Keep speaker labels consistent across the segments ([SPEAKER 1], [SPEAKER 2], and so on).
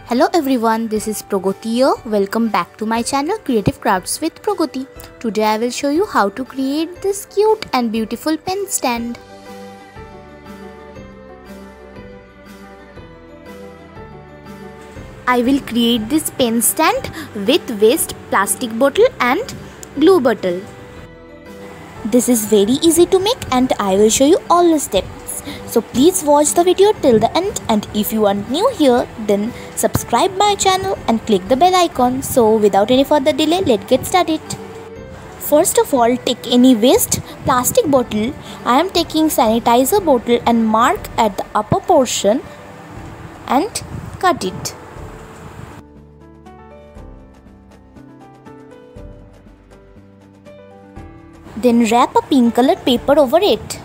[SPEAKER 1] Hello everyone, this is Pragoti here. Welcome back to my channel Creative Crafts with Pragoti. Today I will show you how to create this cute and beautiful pen stand. I will create this pen stand with waste plastic bottle and glue bottle. This is very easy to make and I will show you all the steps. So please watch the video till the end, and if you are new here then subscribe my channel and click the bell icon. So without any further delay, let's get started. First of all, take any waste plastic bottle. I am taking sanitizer bottle and mark at the upper portion and cut it. Then wrap a pink colored paper over it.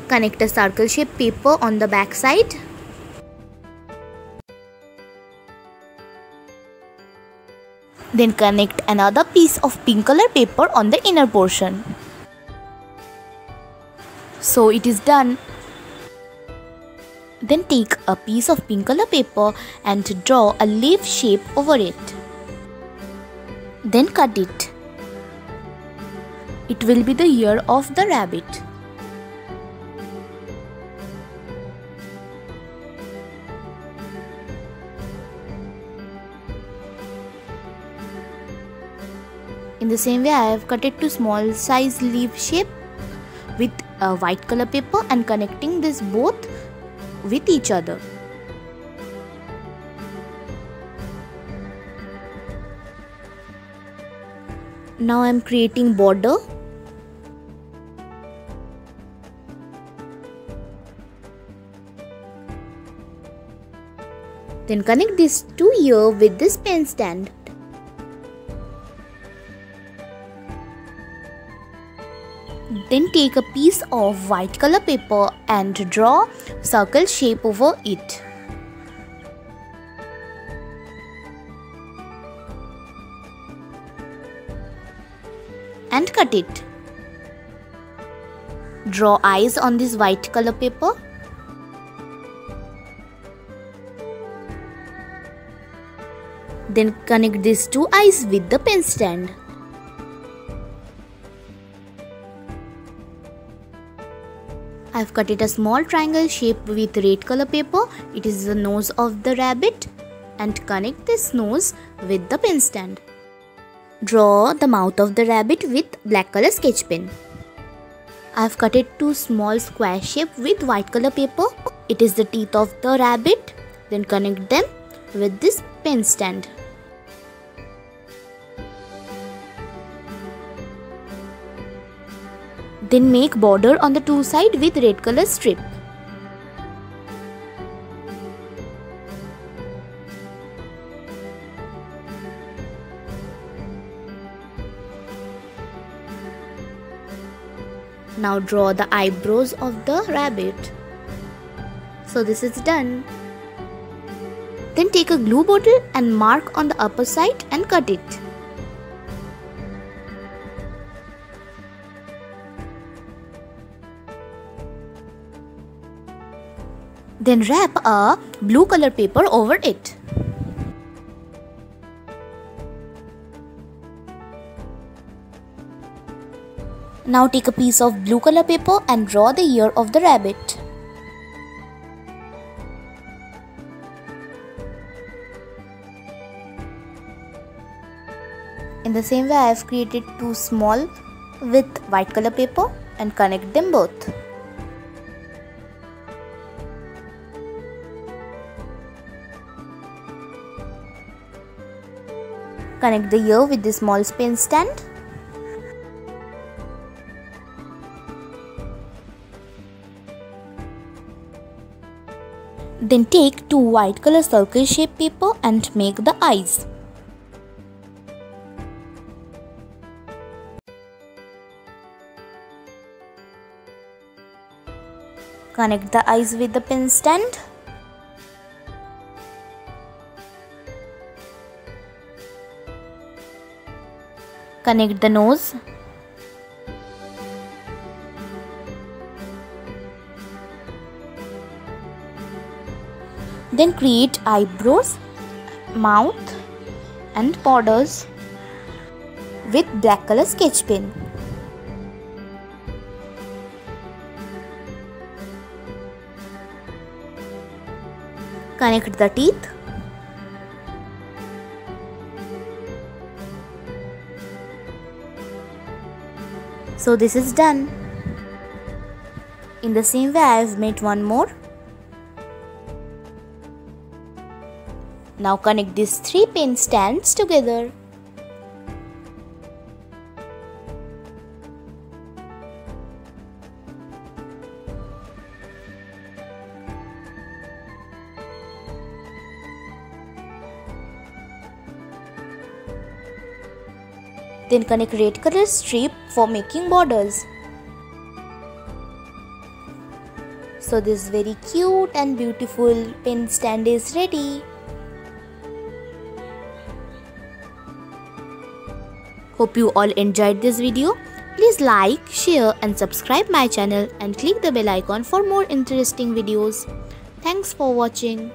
[SPEAKER 1] Connect a circle shaped paper on the back side. Then connect another piece of pink color paper on the inner portion. So it is done. Then take a piece of pink color paper and draw a leaf shape over it. Then cut it. It will be the ear of the rabbit. In the same way, I have cut it to small size leaf shape with a white color paper and connecting this both with each other. Now I am creating border. Then connect these two ears with this pen stand. Then take a piece of white color paper and draw circle shape over it. And cut it. Draw eyes on this white color paper. Then connect these two eyes with the pen stand. I have cut it a small triangle shape with red color paper. It is the nose of the rabbit, and connect this nose with the pen stand. Draw the mouth of the rabbit with black color sketch pen. I have cut it to small square shape with white color paper. It is the teeth of the rabbit. Then connect them with this pen stand. Then make border on the two sides with red color strip. Now draw the eyebrows of the rabbit. So this is done. Then take a glue bottle and mark on the upper side and cut it. Then wrap a blue color paper over it. Now take a piece of blue color paper and draw the ear of the rabbit. In the same way, I have created two small with white color paper and connect them both. Connect the ear with the small pen stand. Then take two white color circle shape paper and make the eyes. Connect the eyes with the pen stand. Connect the nose. Then create eyebrows, mouth and borders with black color sketch pen. Connect the teeth. So this is done. In the same way I have made one more. Now connect these three pen stands together. Then connect red color strip for making borders. So this very cute and beautiful pen stand is ready. Hope you all enjoyed this video. Please like, share and subscribe my channel and click the bell icon for more interesting videos. Thanks for watching.